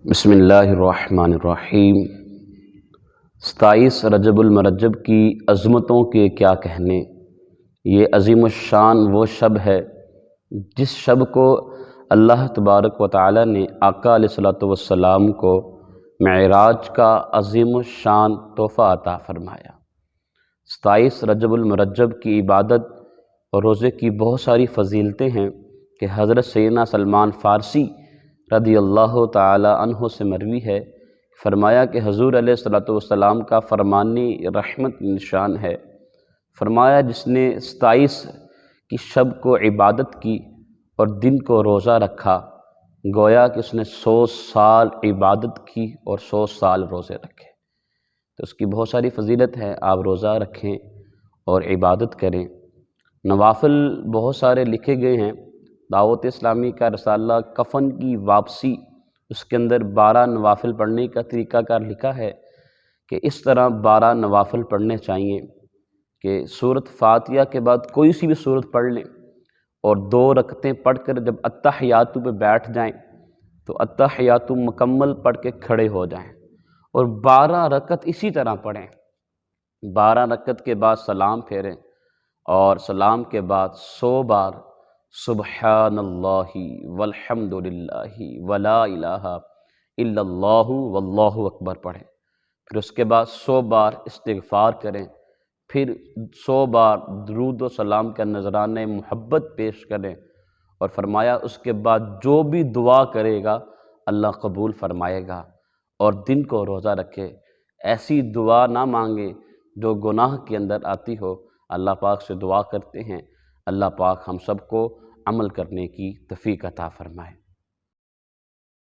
بسم اللہ الرحمن الرحیم۔ 27 رجب المرجب کی عظمتوں کے کیا کہنے۔ یہ عظیم الشان وہ شب ہے جس شب کو اللہ تبارک و تعالی نے آقا علیہ الصلوۃ والسلام کو معراج کا عظیم الشان تحفہ عطا فرمایا۔ 27 رجب المرجب کی عبادت اور روزے کی بہت ساری فضیلتیں ہیں کہ حضرت سیدنا سلمان فارسی رضی اللہ تعالی عنہ سے مروی ہے، فرمایا کہ حضور علیہ الصلوۃ والسلام کا فرمانی رحمت نشان ہے۔ فرمایا جس نے 27 کی شب کو عبادت کی اور دن کو روزہ رکھا، گویا کہ اس نے 100 سال عبادت کی اور 100 سال روزے رکھے۔ تو اس کی بہت ساری فضیلت ہے، آپ روزہ رکھیں اور عبادت کریں۔ نوافل بہت سارے لکھے گئے ہیں۔ دعوت اسلامی کا رسالہ کفن کی واپسی، اس کے اندر 12 نوافل پڑھنے کا طریقہ کار لکھا ہے کہ اس طرح 12 نوافل پڑھنے چاہیے کہ سورۃ فاتحہ کے بعد کوئی سی بھی سورت پڑھ لیں اور 2 رکعتیں پڑھ کر جب التحیات پہ بیٹھ جائیں تو التحیات مکمل پڑھ کے کھڑے ہو جائیں اور 12 رکعت اسی طرح پڑھیں۔ 12 رکعت کے بعد سلام پھیریں اور سلام کے بعد 100 بار سبحان اللہ والحمد للہ ولا الہ الا اللہ واللہ اکبر پڑھیں۔ پھر اس کے بعد 100 بار استغفار کریں، پھر 100 بار درود و سلام کا نذرانہ محبت پیش کریں، اور فرمایا اس کے بعد جو بھی دعا کرے گا اللہ قبول فرمائے گا، اور دن کو روزہ رکھے۔ ایسی دعا نہ مانگے جو گناہ کے اندر آتی ہو۔ اللہ پاک سے دعا کرتے ہیں اللہ پاک ہم سب کو عمل کرنے کی توفیق عطا فرمائے۔